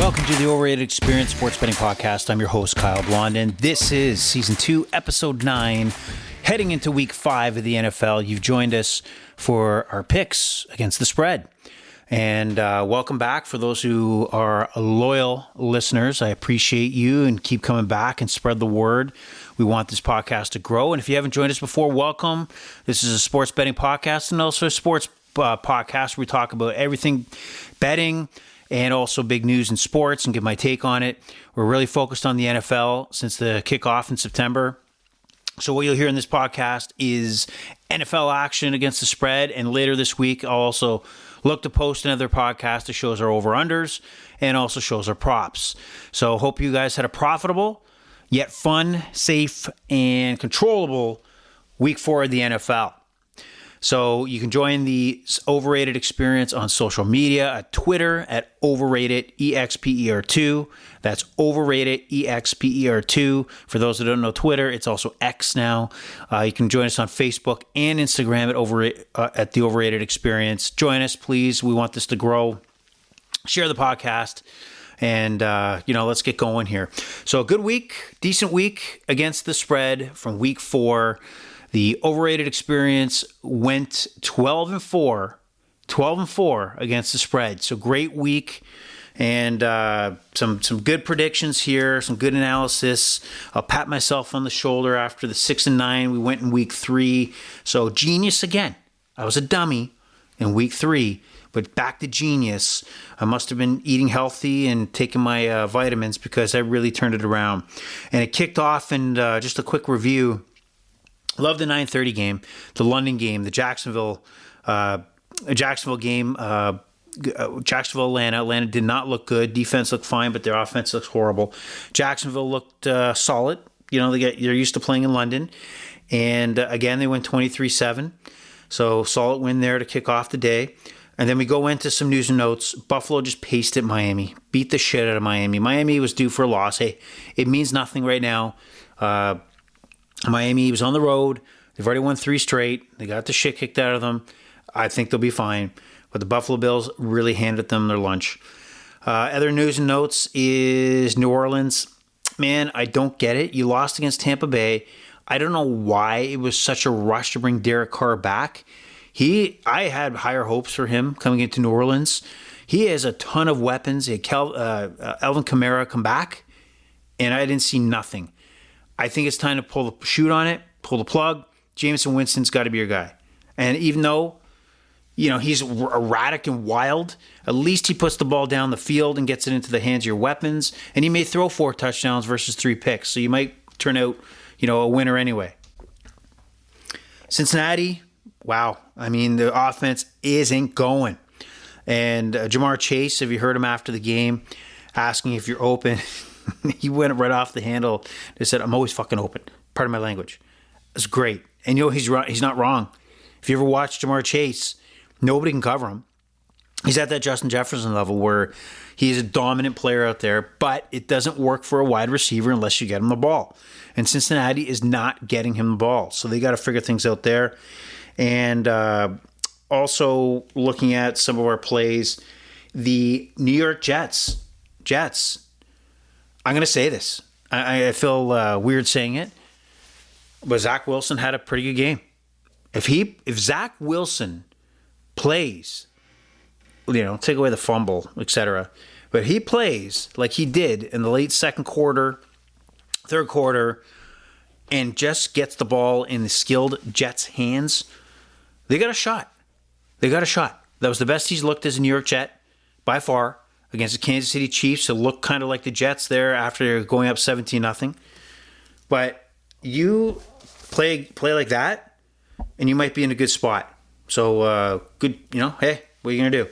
Welcome to the Overrated Experience Sports Betting Podcast. I'm your host, Kyle Blondin. This is Season 2, Episode 9, heading into Week 5 of the NFL. You've joined us for our picks against the spread. And welcome back for those who are loyal listeners. I appreciate you and keep coming back and spread the word. We want this podcast to grow. And if you haven't joined us before, welcome. This is a sports betting podcast and also a sports podcast where we talk about everything betting and also big news in sports and give my take on it. We're really focused on the NFL since the kickoff in September. So what you'll hear in this podcast is NFL action against the spread. And later this week, I'll also look to post another podcast that shows our over-unders and also shows our props. So hope you guys had a profitable, yet fun, safe, and controllable Week 4 of the NFL. So you can join the Overrated Experience on social media at Twitter at Overrated EXPER2. That's Overrated EXPER2. For those that don't know Twitter, it's also X now. You can join us on Facebook and Instagram at the Overrated Experience. Join us, please. We want this to grow. Share the podcast. And, let's get going here. So a good week, decent week against the spread from Week 4. The Overrated Experience went 12-4 against the spread. So great week and some good predictions here, some good analysis. I'll pat myself on the shoulder after the 6-9 we went in Week 3. So genius again. I was a dummy in Week 3, but back to genius. I must have been eating healthy and taking my vitamins because I really turned it around. And it kicked off, and just a quick review. Love the 9:30 game, the London game, the Jacksonville game, Jacksonville, Atlanta. Atlanta did not look good. Defense looked fine, but their offense looks horrible. Jacksonville looked solid. They're used to playing in London. And again, they went 23-7. So solid win there to kick off the day. And then we go into some news and notes. Buffalo just pasted Miami, beat the shit out of Miami. Miami was due for a loss. Hey, it means nothing right now. Miami was on the road. They've already won 3 straight. They got the shit kicked out of them. I think they'll be fine. But the Buffalo Bills really handed them their lunch. Other news and notes is New Orleans. Man, I don't get it. You lost against Tampa Bay. I don't know why it was such a rush to bring Derek Carr back. I had higher hopes for him coming into New Orleans. He has a ton of weapons. He had Alvin Kamara come back, and I didn't see nothing. I think it's time to pull the chute on it, pull the plug. Jameson Winston's got to be your guy. And even though, he's erratic and wild, at least he puts the ball down the field and gets it into the hands of your weapons. And he may throw 4 touchdowns versus 3 picks. So you might turn out, a winner anyway. Cincinnati, wow. I mean, the offense isn't going. And Jamar Chase, have you heard him after the game asking if you're open? He went right off the handle. They said, I'm always fucking open. Pardon my language. It's great. And he's not wrong. If you ever watch Jamar Chase, nobody can cover him. He's at that Justin Jefferson level where he's a dominant player out there, but it doesn't work for a wide receiver unless you get him the ball. And Cincinnati is not getting him the ball. So they got to figure things out there. And also looking at some of our plays, the New York Jets. I'm going to say this. I feel weird saying it, but Zach Wilson had a pretty good game. If Zach Wilson plays, take away the fumble, etc., but he plays like he did in the late second quarter, third quarter, and just gets the ball in the skilled Jets' hands, they got a shot. That was the best he's looked as a New York Jet by far. Against the Kansas City Chiefs, who look kind of like the Jets there after going up 17-0. But you play like that, and you might be in a good spot. So, good, hey, what are you going to do?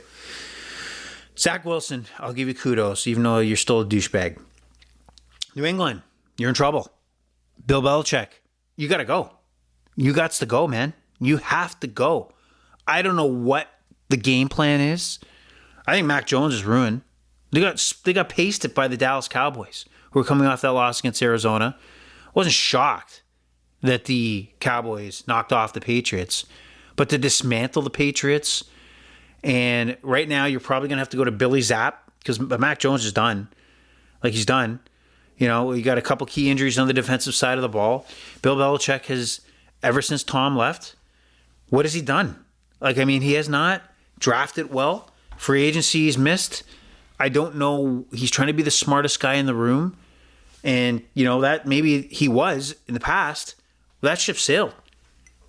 Zach Wilson, I'll give you kudos, even though you're still a douchebag. New England, you're in trouble. Bill Belichick, you got to go. You got to go, man. You have to go. I don't know what the game plan is. I think Mac Jones is ruined. They got pasted by the Dallas Cowboys, who were coming off that loss against Arizona. I wasn't shocked that the Cowboys knocked off the Patriots, but to dismantle the Patriots, and right now you're probably going to have to go to Billy Zapp because Mac Jones is done. Like, he's done. You know, you got a couple key injuries on the defensive side of the ball. Bill Belichick has, ever since Tom left, what has he done? Like, I mean, he has not drafted well. Free agency he's missed. I don't know. He's trying to be the smartest guy in the room. And, you know, that maybe he was in the past. Well, that ship sailed.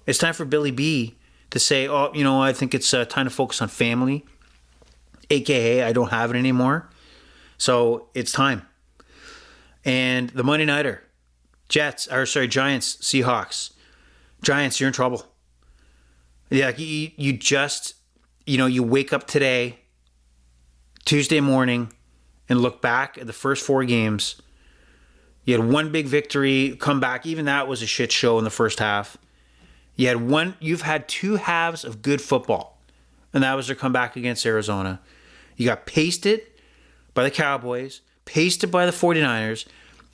It's time for Billy B to say, oh, you know, I think it's time to focus on family. AKA, I don't have it anymore. So it's time. And the Monday Nighter, Giants, Seahawks. Giants, you're in trouble. Yeah, you just, you know, you wake up today, Tuesday morning, and look back at the first 4 games. You had one big victory, come back. Even that was a shit show in the first half. You've had 2 halves of good football, and that was their comeback against Arizona. You got pasted by the Cowboys, pasted by the 49ers,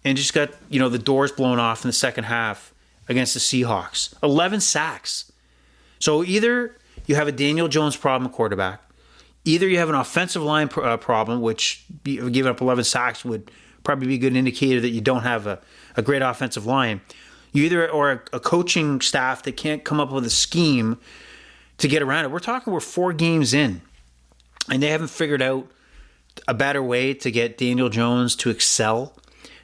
and just got, you know, the doors blown off in the second half against the Seahawks. 11 sacks. So either you have a Daniel Jones problem at quarterback, either you have an offensive line problem, which giving up 11 sacks would probably be a good indicator that you don't have a great offensive line. Or a coaching staff that can't come up with a scheme to get around it. We're 4 games in, and they haven't figured out a better way to get Daniel Jones to excel.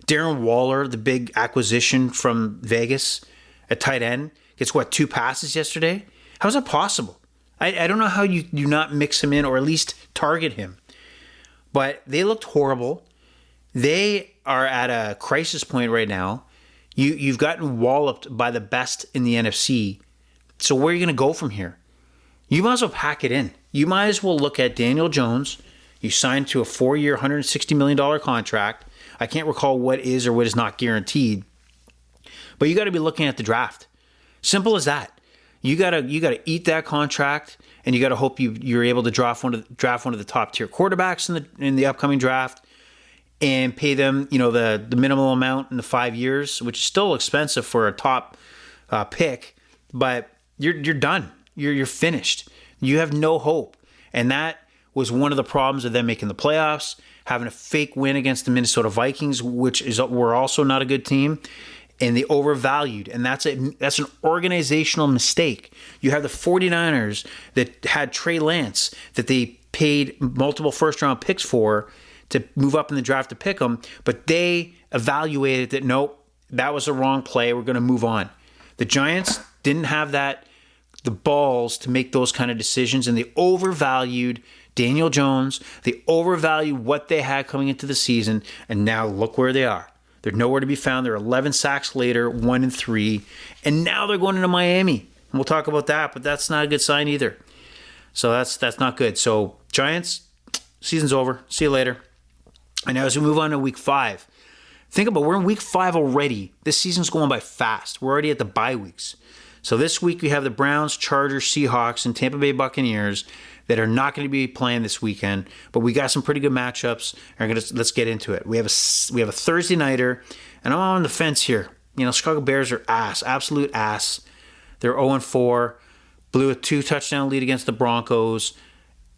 Darren Waller, the big acquisition from Vegas at tight end, gets 2 passes yesterday? How's that possible? I don't know how you do not mix him in or at least target him. But they looked horrible. They are at a crisis point right now. You've gotten walloped by the best in the NFC. So where are you going to go from here? You might as well pack it in. You might as well look at Daniel Jones. You signed to a 4-year, $160 million contract. I can't recall what is or what is not guaranteed. But you got to be looking at the draft. Simple as that. You gotta eat that contract, and you got to hope you're able to draft one of the top tier quarterbacks in the upcoming draft, and pay them, you know, the minimal amount in the 5 years, which is still expensive for a top pick. But you're done. You're finished. You have no hope, and that was one of the problems of them making the playoffs, having a fake win against the Minnesota Vikings, were also not a good team. And they overvalued, and that's an organizational mistake. You have the 49ers that had Trey Lance that they paid multiple first-round picks for to move up in the draft to pick them, but they evaluated that, nope, that was the wrong play. We're going to move on. The Giants didn't have the balls to make those kind of decisions, and they overvalued Daniel Jones. They overvalued what they had coming into the season, and now look where they are. They're nowhere to be found. They're 11 sacks later, 1-3. And now they're going into Miami. And we'll talk about that, but that's not a good sign either. So that's not good. So Giants, season's over. See you later. And now as we move on to week 5, think about, we're in week 5 already. This season's going by fast. We're already at the bye weeks. So this week we have the Browns, Chargers, Seahawks, and Tampa Bay Buccaneers that are not going to be playing this weekend, but we got some pretty good matchups. Let's get into it. We have a Thursday nighter, and I'm on the fence here. You know, Chicago Bears are absolute ass. They're 0-4, blew a 2-touchdown lead against the Broncos,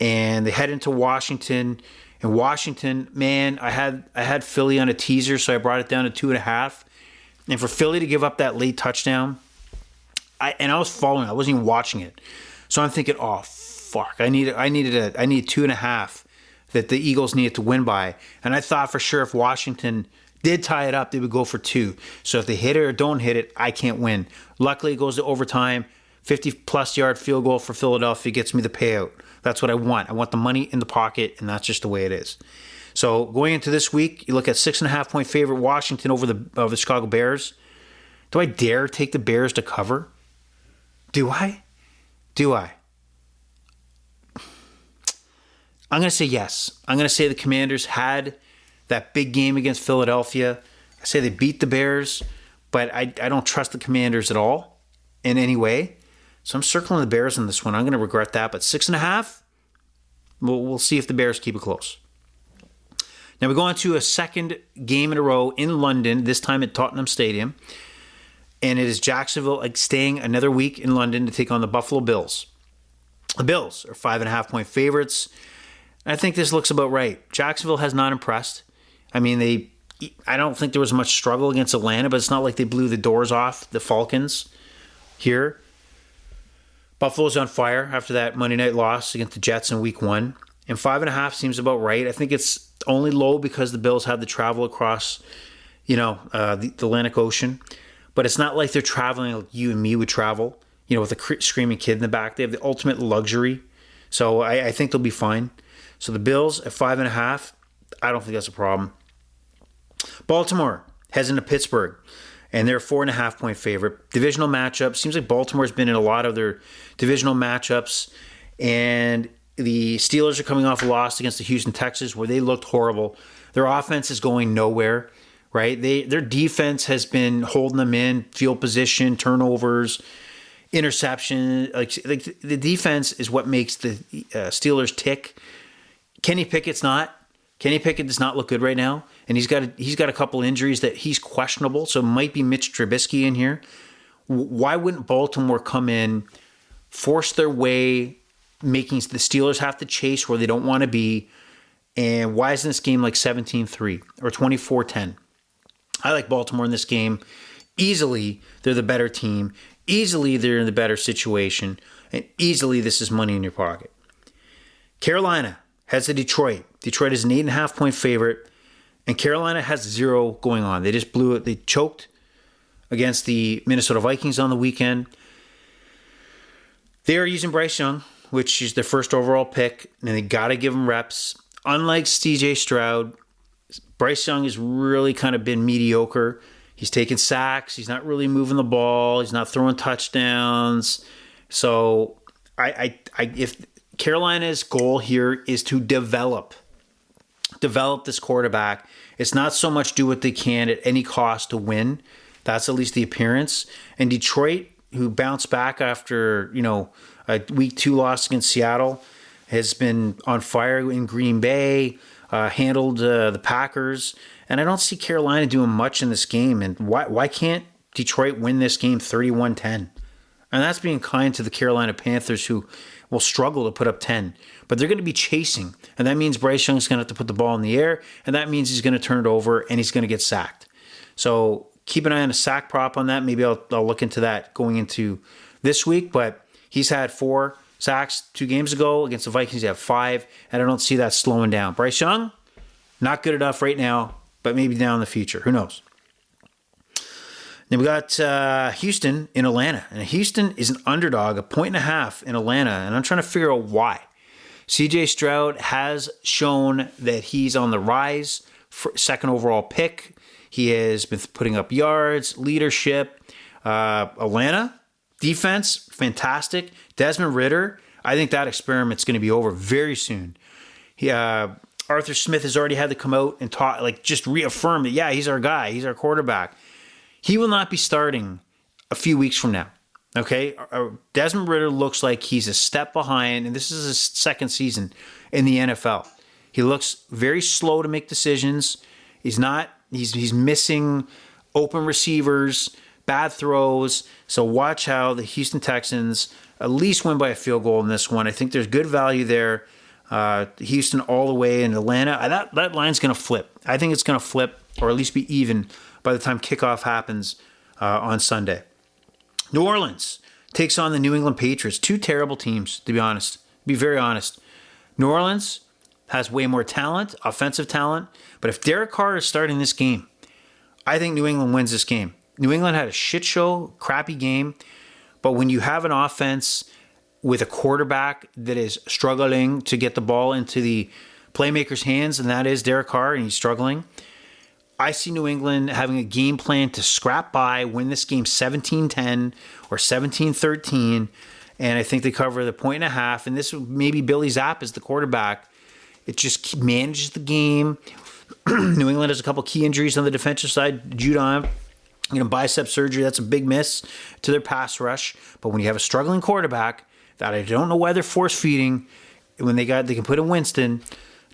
and they head into Washington. And Washington, man, I had Philly on a teaser, so I brought it down to 2.5. And for Philly to give up that late touchdown, I was following. I wasn't even watching it, so I'm thinking, oh fuck, I need 2.5 that the Eagles needed to win by. And I thought for sure if Washington did tie it up, they would go for 2. So if they hit it or don't hit it, I can't win. Luckily, it goes to overtime. 50-plus yard field goal for Philadelphia gets me the payout. That's what I want. I want the money in the pocket, and that's just the way it is. So going into this week, you look at 6.5-point favorite Washington over the Chicago Bears. Do I dare take the Bears to cover? Do I? I'm going to say yes. I'm going to say the Commanders had that big game against Philadelphia. I say they beat the Bears, but I don't trust the Commanders at all in any way. So I'm circling the Bears in this one. I'm going to regret that, but 6.5, we'll see if the Bears keep it close. Now we go on to a second game in a row in London, this time at Tottenham Stadium. And it is Jacksonville staying another week in London to take on the Buffalo Bills. The Bills are 5.5-point favorites. I think this looks about right. Jacksonville has not impressed. I mean, I don't think there was much struggle against Atlanta, but it's not like they blew the doors off the Falcons here. Buffalo's on fire after that Monday night loss against the Jets in week 1. And 5.5 seems about right. I think it's only low because the Bills had to travel across, the Atlantic Ocean. But it's not like they're traveling like you and me would travel, with a screaming kid in the back. They have the ultimate luxury. So I think they'll be fine. So the Bills at 5.5, I don't think that's a problem. Baltimore heads into Pittsburgh, and they're a 4.5-point favorite. Divisional matchup. Seems like Baltimore's been in a lot of their divisional matchups, and the Steelers are coming off a loss against the Houston Texans where they looked horrible. Their offense is going nowhere, right? Their defense has been holding them in, field position, turnovers, interception. Like the defense is what makes the Steelers tick. Kenny Pickett's not. Kenny Pickett does not look good right now, and he's got a couple injuries that he's questionable. So it might be Mitch Trubisky in here. Why wouldn't Baltimore come in, force their way, making the Steelers have to chase where they don't want to be? And why isn't this game like 17-3 or 24-10? I like Baltimore in this game. Easily, they're the better team. Easily, they're in the better situation. And easily, this is money in your pocket. Carolina heads to Detroit. Detroit is an 8.5-point favorite. And Carolina has 0 going on. They just blew it. They choked against the Minnesota Vikings on the weekend. They are using Bryce Young, which is their first overall pick. And they got to give him reps. Unlike CJ Stroud, Bryce Young has really kind of been mediocre. He's taking sacks. He's not really moving the ball. He's not throwing touchdowns. So if Carolina's goal here is to develop this quarterback, it's not so much do what they can at any cost to win. That's at least the appearance. And Detroit, who bounced back after, a week 2 loss against Seattle, has been on fire in Green Bay, handled the Packers. And I don't see Carolina doing much in this game. And why can't Detroit win this game 31-10? And that's being kind to the Carolina Panthers, who will struggle to put up 10. But they're going to be chasing. And that means Bryce Young's going to have to put the ball in the air. And that means he's going to turn it over and he's going to get sacked. So keep an eye on a sack prop on that. Maybe I'll look into that going into this week. But he's had 4 sacks 2 games ago. Against the Vikings, he had 5. And I don't see that slowing down. Bryce Young, not good enough right now, but maybe down in the future. Who knows? Then we got Houston in Atlanta. And Houston is an underdog, 1.5 in Atlanta. And I'm trying to figure out why. CJ Stroud has shown that he's on the rise. For second overall pick. He has been putting up yards, leadership. Atlanta, defense, fantastic. Desmond Ridder, I think that experiment's going to be over very soon. Arthur Smith has already had to come out and talk, just reaffirm that, yeah, he's our guy. He's our quarterback. He will not be starting a few weeks from now. Okay? Desmond Ridder looks like he's a step behind, and this is his second season in the NFL. He looks very slow to make decisions. He's missing open receivers, bad throws. So watch how the Houston Texans at least win by a field goal in this one. I think there's good value there. Houston all the way in Atlanta. That line's going to flip. I think it's going to flip, or at least be even by the time kickoff happens on Sunday. New Orleans takes on the New England Patriots. 2 terrible teams, to be honest. Be very honest. New Orleans has way more talent, offensive talent. But if Derek Carr is starting this game, I think New England wins this game. New England had a shit show, crappy game. But when you have an offense with a quarterback that is struggling to get the ball into the playmaker's hands, and that is Derek Carr, and he's struggling, I see New England having a game plan to scrap by, win this game 17-10 or 17-13, and I think they cover the 1.5. And this maybe Billy Zapp is the quarterback. It just manages the game. New England has a couple key injuries on the defensive side. Judon, bicep surgery. That's a big miss to their pass rush. But when you have a struggling quarterback that I don't know why they're force feeding, when they can put in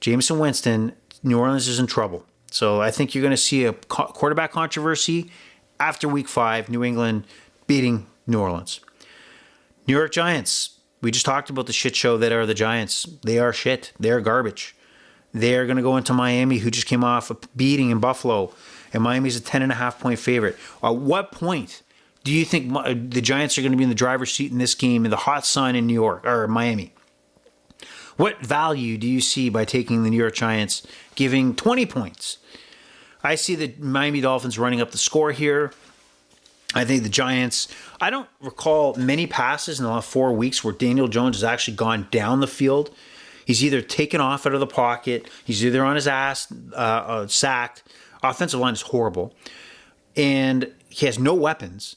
Jameson Winston, New Orleans is in trouble. So I think you're going to see a quarterback controversy after week 5, New England beating New Orleans. New York Giants We just talked about the shit show that are the Giants. They are shit. They are garbage. They're going to go into Miami, who just came off a beating in Buffalo, and Miami's a 10.5-point favorite. At what point do you think the Giants are going to be in the driver's seat in this game in the hot sun in New York or Miami? What value do you see by taking the New York Giants, giving 20 points? I see the Miami Dolphins running up the score here. I think the Giants, I don't recall many passes in the last 4 weeks where Daniel Jones has actually gone down the field. He's either taken off out of the pocket, he's either on his ass, sacked. Offensive line is horrible. And he has no weapons.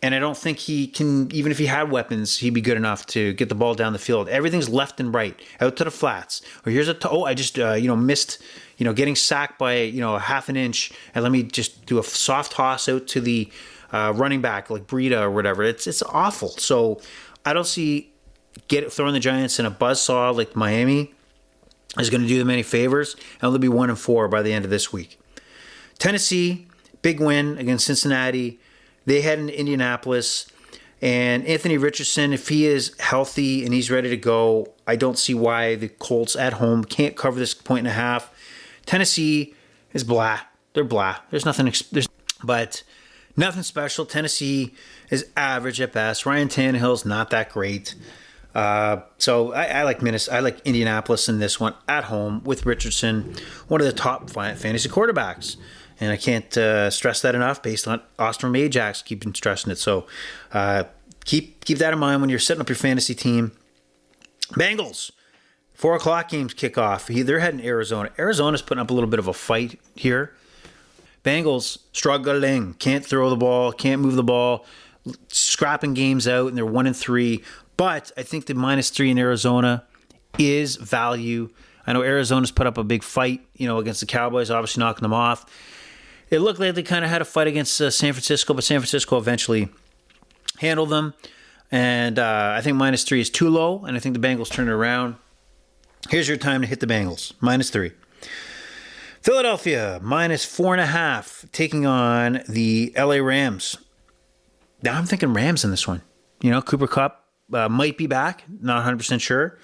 And I don't think he can, even if he had weapons, he'd be good enough to get the ball down the field. Everything's left and right, out to the flats. Or here's I just missed, getting sacked by, a half an inch. And let me just do a soft toss out to the running back, like Breida or whatever. It's awful. So I don't see throwing the Giants in a buzzsaw like Miami is going to do them any favors. And they'll be 1-4 by the end of this week. Tennessee, big win against Cincinnati. They head into Indianapolis, and Anthony Richardson, if he is healthy and he's ready to go, I don't see why the Colts at home can't cover this 1.5. Tennessee is blah. They're blah. There's nothing, but nothing special. Tennessee is average at best. Ryan Tannehill's not that great. So I like Minnesota. I like Indianapolis in this one at home with Richardson, one of the top fantasy quarterbacks. And I can't stress that enough based on Austin Ajax keeping stressing it. So keep that in mind when you're setting up your fantasy team. Bengals, 4 o'clock games kick off. They're heading Arizona. Arizona's putting up a little bit of a fight here. Bengals struggling. Can't throw the ball. Can't move the ball. Scrapping games out, and they're 1-3. But I think the -3 in Arizona is value. I know Arizona's put up a big fight, against the Cowboys, obviously knocking them off. It looked like they kind of had a fight against San Francisco, but San Francisco eventually handled them. And I think -3 is too low, and I think the Bengals turn it around. Here's your time to hit the Bengals, -3. Philadelphia, -4.5, taking on the LA Rams. Now I'm thinking Rams in this one. Cooper Kupp might be back, not 100% sure.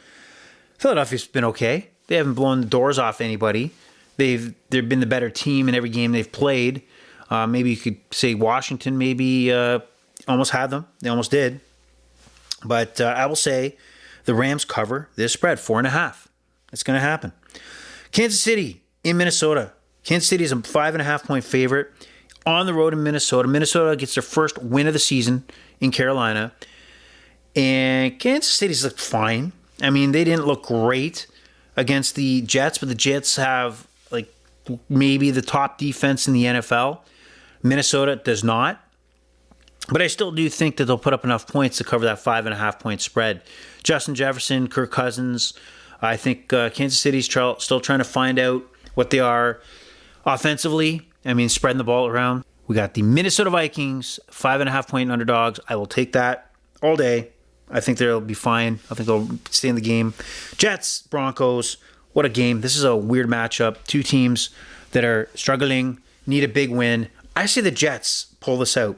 Philadelphia's been okay. They haven't blown the doors off anybody. They've been the better team in every game they've played. Maybe you could say Washington maybe almost had them. They almost did. But I will say the Rams cover this spread, 4.5. It's going to happen. Kansas City in Minnesota. Kansas City is a 5.5-point favorite on the road in Minnesota. Minnesota gets their first win of the season in Carolina. And Kansas City's looked fine. I mean, they didn't look great against the Jets, but the Jets have maybe the top defense in the NFL. Minnesota does not. But I still do think that they'll put up enough points to cover that 5.5-point spread. Justin Jefferson, Kirk Cousins. I think Kansas City's still trying to find out what they are offensively. I mean, spreading the ball around. We got the Minnesota Vikings, 5.5-point underdogs. I will take that all day. I think they'll be fine. I think they'll stay in the game. Jets, Broncos. What a game. This is a weird matchup. Two teams that are struggling, need a big win. I say the Jets pull this out.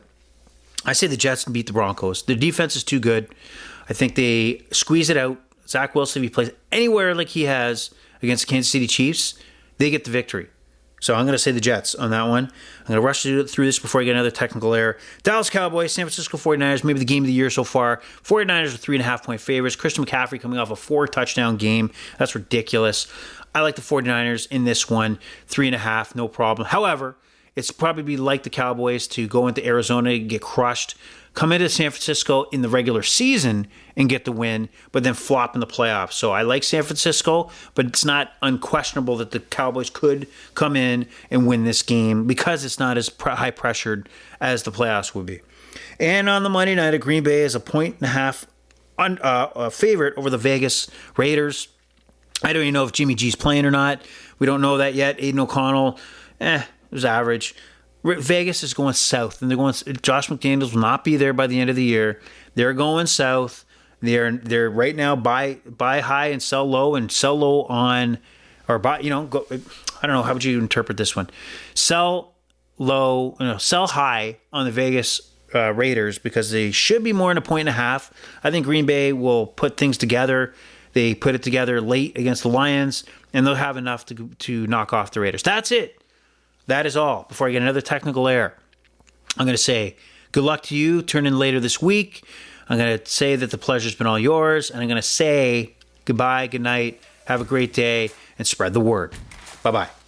I say the Jets beat the Broncos. Their defense is too good. I think they squeeze it out. Zach Wilson, if he plays anywhere like he has against the Kansas City Chiefs, they get the victory. So I'm going to say the Jets on that one. I'm going to rush through this before I get another technical error. Dallas Cowboys, San Francisco 49ers, maybe the game of the year so far. 49ers are 3.5-point favorites. Christian McCaffrey coming off a 4-touchdown game. That's ridiculous. I like the 49ers in this one. 3.5, no problem. However, it's probably like the Cowboys to go into Arizona and get crushed, come into San Francisco in the regular season and get the win, but then flop in the playoffs. So I like San Francisco, but it's not unquestionable that the Cowboys could come in and win this game because it's not as high pressured as the playoffs would be. And on the Monday night, Green Bay is a 1.5 favorite over the Vegas Raiders. I don't even know if Jimmy G's playing or not. We don't know that yet. Aiden O'Connell, it was average. Vegas is going south, and they're going. Josh McDaniels will not be there by the end of the year. They're going south. They're right now buy high and sell low on, or buy go. I don't know, how would you interpret this one? Sell low, sell high on the Vegas Raiders because they should be more than 1.5 points. I think Green Bay will put things together. They put it together late against the Lions, and they'll have enough to knock off the Raiders. That's it. That is all. Before I get another technical error, I'm going to say good luck to you. Turn in later this week. I'm going to say that the pleasure's been all yours, and I'm going to say goodbye, good night, have a great day, and spread the word. Bye-bye.